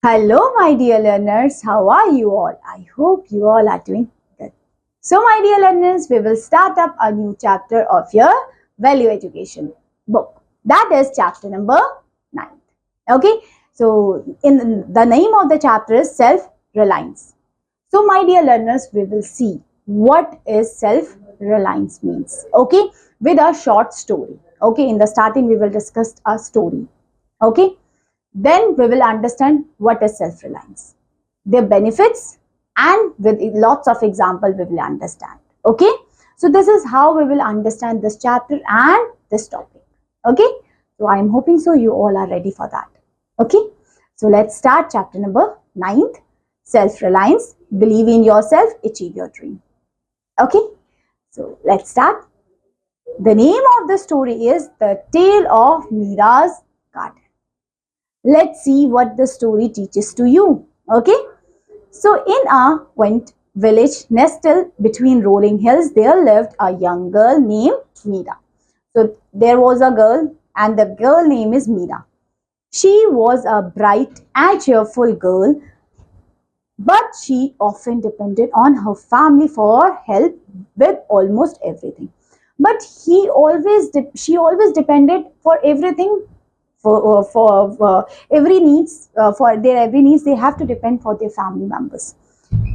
Hello, my dear learners. How are you all? I hope you all are doing good. So, my dear learners, we will start up a new chapter of your value education book. That is chapter number 9. Okay, so in the name of the chapter is self-reliance. So, my dear learners, we will see what is self-reliance means. Okay, with a short story. Okay, in the starting, we will discuss a story. Okay, then we will understand what is self-reliance, their benefits, and with lots of example we will understand. Okay, so this is how we will understand this chapter and this topic. Okay, so I am hoping so you all are ready for that. Okay, so let's start chapter number 9th, self-reliance. Believe in yourself, achieve your dream. Okay, so let's start. The name of the story is The Tale of Mira's Garden. Let's see what the story teaches to you. Okay, so in a quaint village nestled between rolling hills, there lived a young girl named Meera. So there was a girl, and the girl name is Meera. She was a bright and cheerful girl, but she often depended on her family for help with almost everything. But she always depended for everything, for every needs, for their every needs they have to depend for their family members.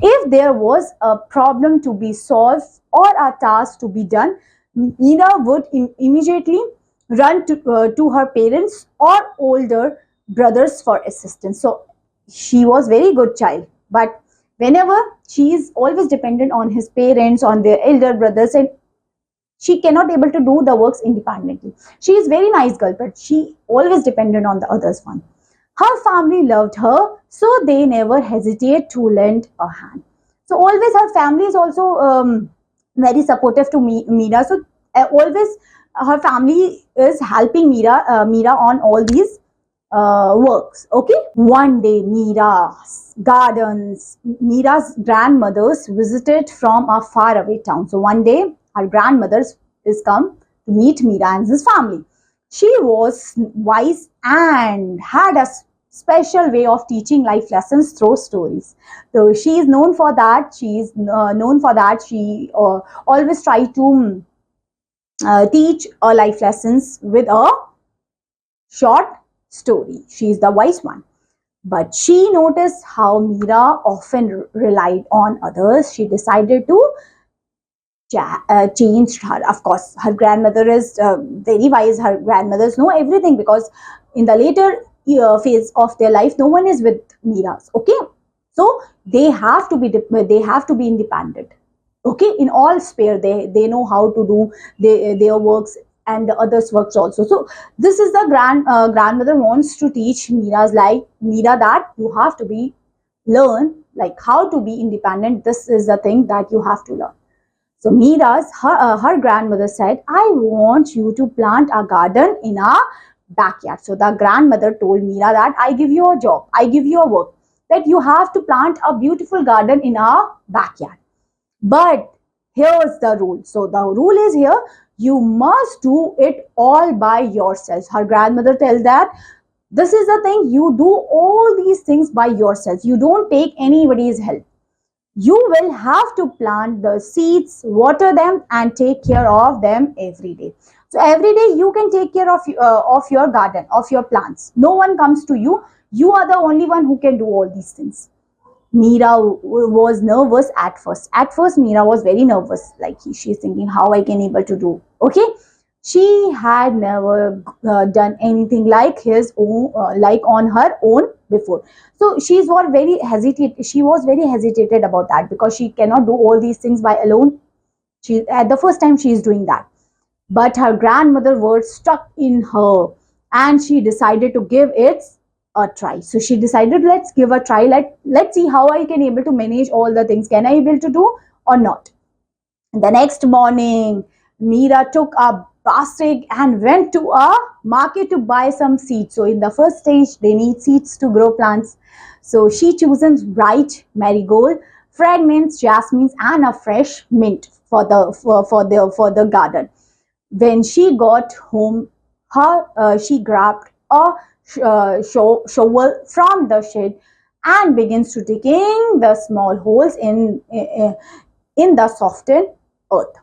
If there was a problem to be solved or a task to be done, Meena would immediately run to her parents or older brothers for assistance. So she was very good child, but whenever she is always dependent on his parents, on their elder brothers, and she cannot able to do the works independently. She is very nice girl, but she always dependent on the others one. Her family loved her, so they never hesitate to lend a hand. So always her family is also very supportive to Meera. So always her family is helping Meera on all these works. Okay. One day, Meera's grandmothers visited from a faraway town. So one day, her grandmother's is come to meet Meera and his family. She was wise and had a special way of teaching life lessons through stories. So she is known for that. She is known for that. She always try to teach life lessons with a short story. She is the wise one. But she noticed how Meera often relied on others. She decided to change her. Of course, her grandmother is very wise. Her grandmothers know everything because in the later phase of their life, no one is with Meera's. Okay, so they have to be independent. Okay, in all sphere they know how to do their works and the others works also. So this is the grandmother wants to teach Meera that you have to be learn like how to be independent. This is the thing that you have to learn. So her grandmother said, I want you to plant a garden in our backyard. So the grandmother told Meera that I give you a job, I give you a work, that you have to plant a beautiful garden in our backyard. But here's the rule. So the rule is here, you must do it all by yourself. Her grandmother tells that this is the thing, you do all these things by yourself. You don't take anybody's help. You will have to plant the seeds, water them, and take care of them every day. So every day you can take care of your garden, of your plants. No one comes to you. You are the only one who can do all these things. Meera was nervous at first. At first, Meera was very nervous. Like she's thinking, how I can able to do. Okay, she had never done anything like his own, like on her own before. So she was very hesitated about that because she cannot do all these things by alone. She at the first time she is doing that, but her grandmother words stuck in her, and she decided to give it a try. So she decided, let's give a try. Let's see how I can able to manage all the things. Can I able to do or not? The next morning, Meera took a basket and went to a market to buy some seeds. So in the first stage, they need seeds to grow plants. So she chooses bright marigold, fragrant jasmines, and a fresh mint for the garden. When she got home, she grabbed a shovel from the shed and begins to digging the small holes in the softened earth.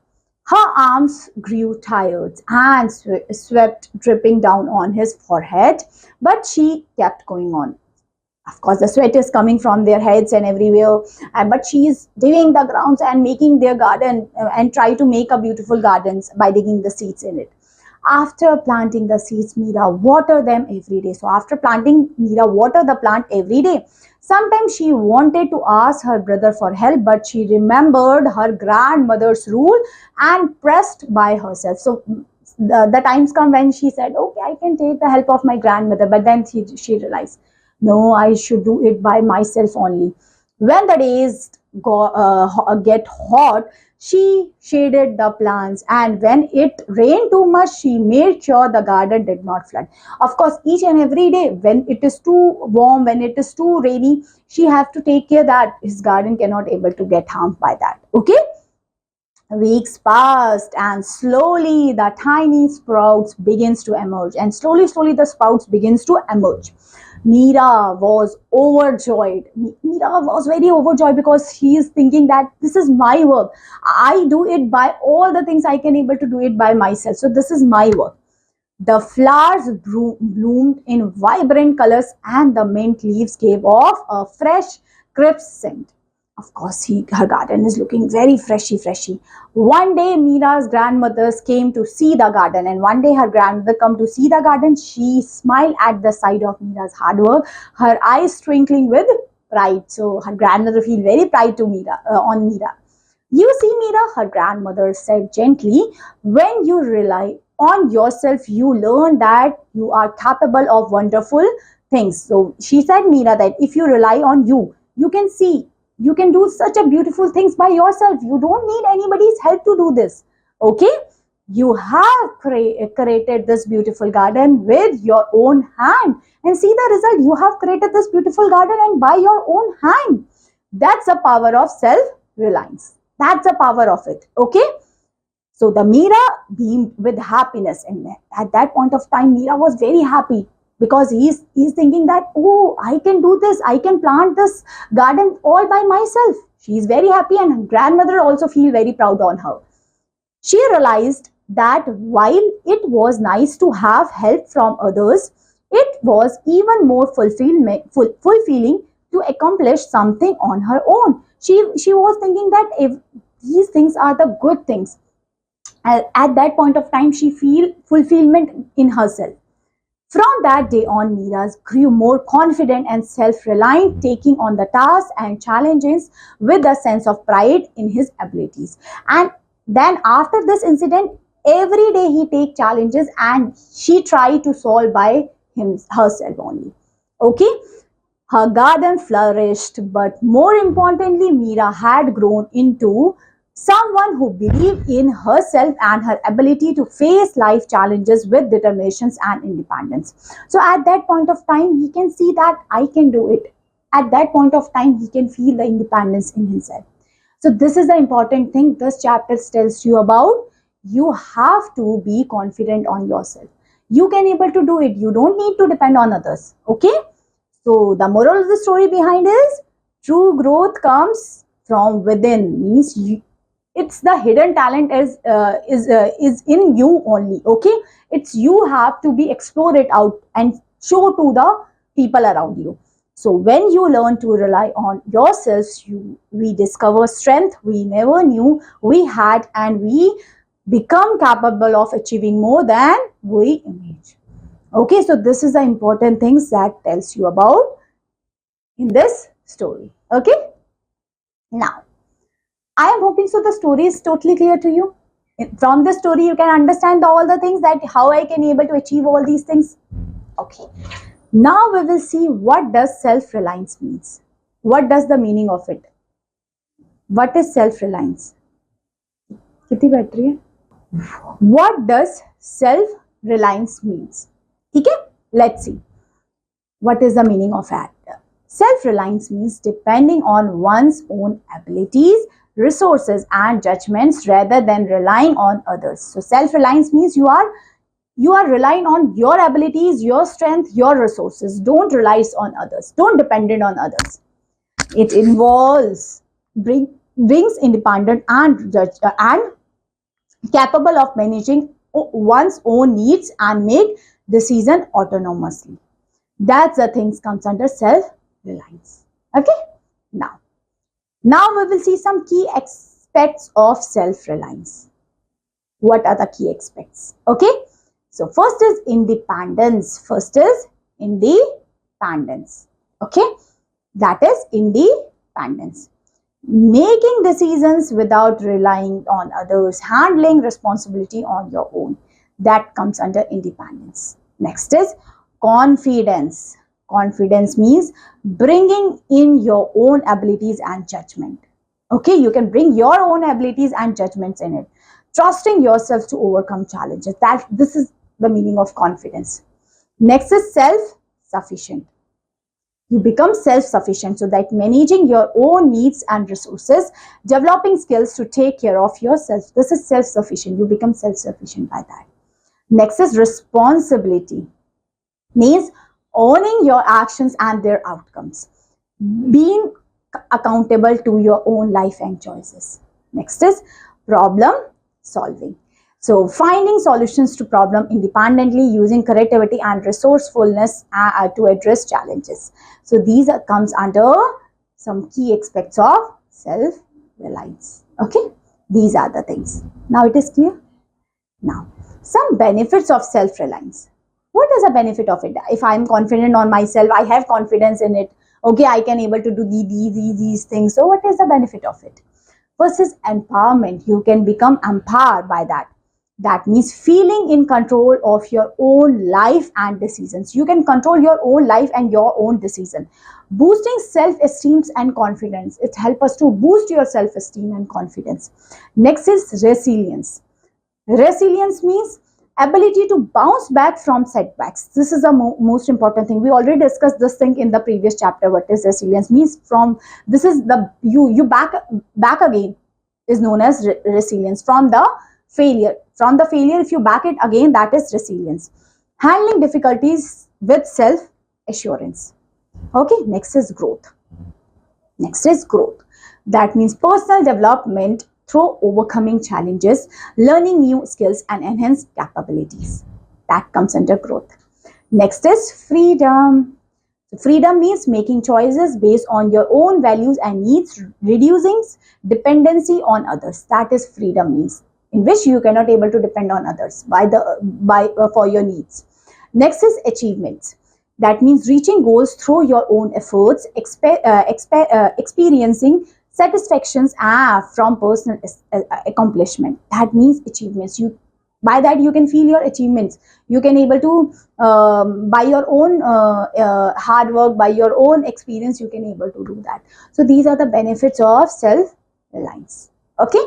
Her arms grew tired and sweat dripping down on his forehead, but she kept going on. Of course, the sweat is coming from their heads and everywhere, but she is digging the grounds and making their garden and try to make a beautiful gardens by digging the seeds in it. After planting the seeds, Meera water them every day. So after planting, Meera water the plant every day. Sometimes she wanted to ask her brother for help, but she remembered her grandmother's rule and pressed by herself. So the times come when she said, okay, I can take the help of my grandmother, but then she realized, no, I should do it by myself only. When the days get hot, she shaded the plants, and when it rained too much, she made sure the garden did not flood. Of course, each and every day, when it is too warm, when it is too rainy, she have to take care that his garden cannot able to get harmed by that. Okay. Weeks passed and slowly the tiny sprouts begins to emerge, and slowly the sprouts begins to emerge. Meera was overjoyed. Meera was very overjoyed because she is thinking that this is my work. I do it by all the things I can able to do it by myself. So this is my work. The flowers bloomed in vibrant colors and the mint leaves gave off a fresh, crisp scent. Of course, her garden is looking very freshy. One day, Meera's grandmothers came to see the garden, and one day her grandmother come to see the garden. She smiled at the sight of Meera's hard work, her eyes twinkling with pride. So her grandmother feel very pride to on Meera. You see, Meera, her grandmother said gently, when you rely on yourself, you learn that you are capable of wonderful things. So she said, Meera, that if you rely on you, you can see, you can do such a beautiful things by yourself. You don't need anybody's help to do this. Okay? You have created this beautiful garden with your own hand. And see the result. You have created this beautiful garden and by your own hand. That's the power of self-reliance. That's the power of it. Okay? So the Meera beamed with happiness. And at that point of time, Meera was very happy, because he's thinking that, oh, I can do this, I can plant this garden all by myself. She is very happy, and her grandmother also feel very proud on her. She realized that while it was nice to have help from others, it was even more fulfilling to accomplish something on her own. She was thinking that if these things are the good things, at that point of time she feel fulfillment in herself. From that day on, Meera grew more confident and self-reliant, taking on the tasks and challenges with a sense of pride in his abilities. And then after this incident, every day he take challenges and she tried to solve by herself only. Okay? Her garden flourished, but more importantly, Meera had grown into someone who believed in herself and her ability to face life challenges with determination and independence. So at that point of time, he can see that I can do it. At that point of time, he can feel the independence in himself. So this is the important thing this chapter tells you about. You have to be confident on yourself. You can able to do it. You don't need to depend on others. Okay? So the moral of the story behind is true growth comes from within. Means it's the hidden talent is in you only. Okay, it's you have to be explore it out and show to the people around you. So when you learn to rely on yourselves, we discover strength we never knew we had, and we become capable of achieving more than we imagine. Okay, so this is the important things that tells you about in this story. Okay, now I am hoping so the story is totally clear to you. From the story, you can understand all the things that how I can able to achieve all these things. Okay. Now we will see what does self-reliance means. What does the meaning of it? What is self-reliance? कितनी battery है? What does self-reliance means? Okay, let's see. What is the meaning of that? Self-reliance means depending on one's own abilities, resources and judgments rather than relying on others. So self-reliance means you You are relying on your abilities, your strength, your resources. Don't rely on others. Don't depend on others. It involves brings independent and capable of managing one's own needs and make decision autonomously. That's the things comes under self-reliance. Okay. Now we will see some key aspects of self-reliance. What are the key aspects? Okay. So first is independence. Okay. That is independence. Making decisions without relying on others, handling responsibility on your own. That comes under independence. Next is confidence. Confidence means bringing in your own abilities and judgment. Okay, you can bring your own abilities and judgments in it. Trusting yourself to overcome challenges. This is the meaning of confidence. Next is self-sufficient. You become self-sufficient, so that managing your own needs and resources, developing skills to take care of yourself. This is self-sufficient. You become self-sufficient by that. Next is responsibility. Means owning your actions and their outcomes. Being accountable to your own life and choices. Next is problem solving. So finding solutions to problem independently using creativity and resourcefulness to address challenges. So these comes under some key aspects of self-reliance. Okay, these are the things. Now it is clear. Now some benefits of self-reliance. What is the benefit of it? If I am confident on myself, I have confidence in it. Okay, I can able to do these things. So what is the benefit of it? First is empowerment. You can become empowered by that. That means feeling in control of your own life and decisions. You can control your own life and your own decision. Boosting self-esteem and confidence. It helps us to boost your self-esteem and confidence. Next is resilience. Resilience means ability to bounce back from setbacks. This is the most important thing. We already discussed this thing in the previous chapter. What is resilience means? This is the you back again is known as resilience. From the failure, if you back it again, that is resilience. Handling difficulties with self-assurance. Okay, next is growth. That means personal development through overcoming challenges, learning new skills and enhanced capabilities. That comes under growth. Next is freedom. Freedom means making choices based on your own values and needs, reducing dependency on others. That is freedom means, in which you cannot able to depend on others for your needs. Next is achievements. That means reaching goals through your own efforts, experiencing satisfactions from personal accomplishment. That means achievements. By that you can feel your achievements. You can able to by your own hard work, by your own experience, you can able to do that. So these are the benefits of self-reliance. Okay.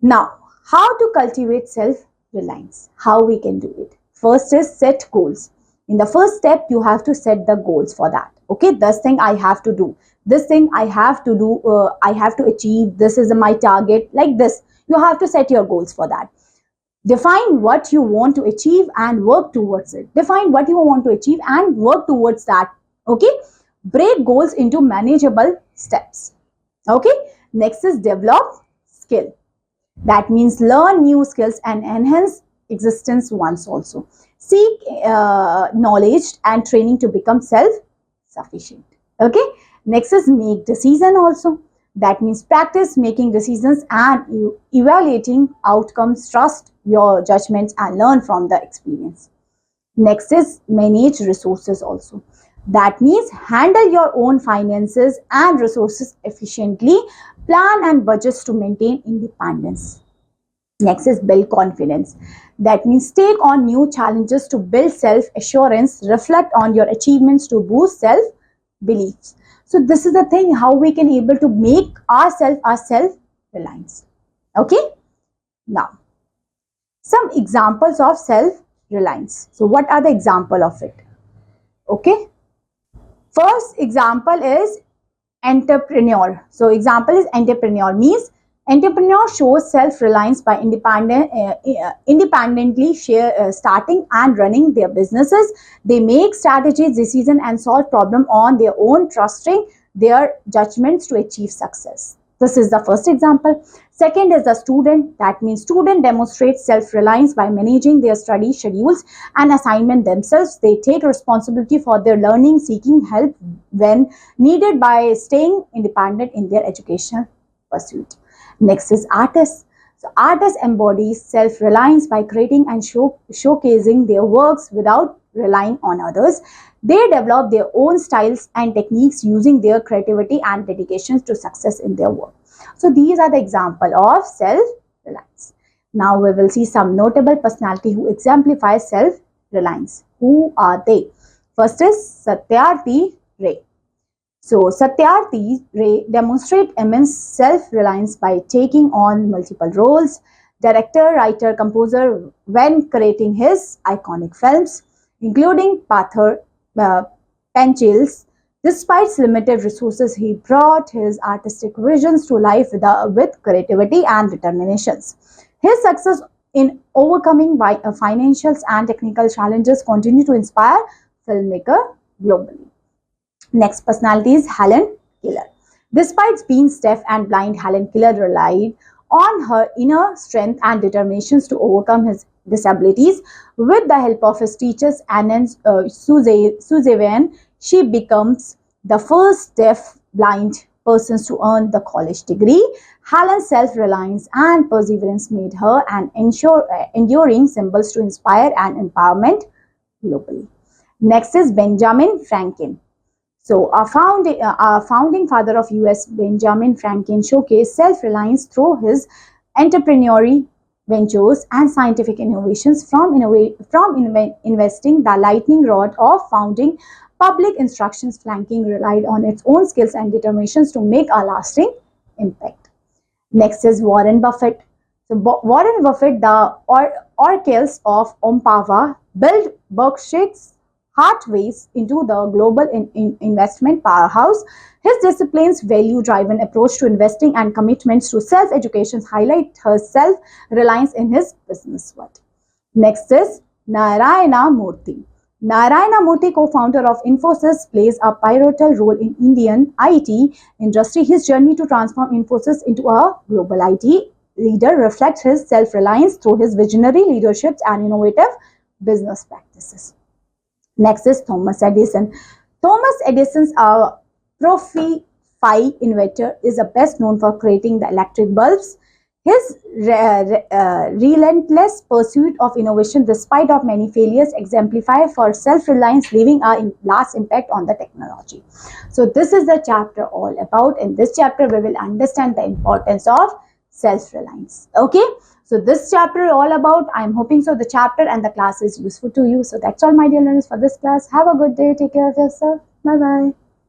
Now, how to cultivate self-reliance? How we can do it? First is set goals. In the first step, you have to set the goals for that. Okay, this thing I have to do. This thing I have to do. I have to achieve. This is my target. Like this, you have to set your goals for that. Define what you want to achieve and work towards it. Define what you want to achieve and work towards that. Okay, break goals into manageable steps. Okay, next is develop skill. That means learn new skills and enhance existence ones also. Seek knowledge and training to become self-sufficient. Okay. Next is make decision also. That means practice making decisions and evaluating outcomes, trust your judgments and learn from the experience. Next is manage resources also. That means handle your own finances and resources efficiently, plan and budgets to maintain independence. Next is build confidence. That means take on new challenges to build self-assurance, reflect on your achievements to boost self-beliefs. So this is the thing how we can able to make ourselves self-reliance. Okay. Now, some examples of self-reliance. So what are the example of it? Okay. First example is entrepreneur. So example is entrepreneur means Entrepreneurs show self-reliance by independently starting and running their businesses. They make strategies, decisions, and solve problems on their own, trusting their judgments to achieve success. This is the first example. Second is the student. That means student demonstrates self-reliance by managing their study schedules and assignment themselves. They take responsibility for their learning, seeking help when needed by staying independent in their educational pursuit. Next is artists. So artists embodies self-reliance by creating and showcasing their works without relying on others. They develop their own styles and techniques using their creativity and dedication to success in their work. So these are the example of self-reliance. Now we will see some notable personality who exemplify self-reliance. Who are they? First is Satyarthi Ray. So Satyarthi Ray demonstrates immense self-reliance by taking on multiple roles, director, writer, composer when creating his iconic films, including Pathar Panchals. Despite limited resources, he brought his artistic visions to life with creativity and determinations. His success in overcoming financial and technical challenges continue to inspire filmmakers globally. Next personality is Helen Keller. Despite being deaf and blind, Helen Keller relied on her inner strength and determinations to overcome his disabilities. With the help of his teachers, Anand Suzevan, she becomes the first deaf-blind person to earn the college degree. Helen's self-reliance and perseverance made her an enduring symbol to inspire and empowerment globally. Next is Benjamin Franklin. So, our founding father of US, Benjamin Franklin, showcased self-reliance through his entrepreneurial ventures and scientific innovations, from investing the lightning rod of founding public instructions. Franklin relied on its own skills and determinations to make a lasting impact. Next is Warren Buffett. So, Warren Buffett, the oracles of Omaha, built Berkshire's Hathaway's into the global investment powerhouse. His discipline's value-driven approach to investing and commitments to self-education highlight her self-reliance in his business world. Next is Narayana Murthy. Narayana Murthy, co-founder of Infosys, plays a pivotal role in Indian IT industry. His journey to transform Infosys into a global IT leader reflects his self-reliance through his visionary leadership and innovative business practices. Next is Thomas Edison. Thomas Edison's prolific inventor is best known for creating the electric bulbs. His relentless pursuit of innovation, despite of many failures, exemplify for self-reliance, leaving a lasting impact on the technology. So this is the chapter all about. In this chapter, we will understand the importance of self-reliance. Okay. So this chapter all about, I'm hoping so the chapter and the class is useful to you. So that's all, my dear learners, for this class. Have a good day. Take care of yourself. Bye-bye.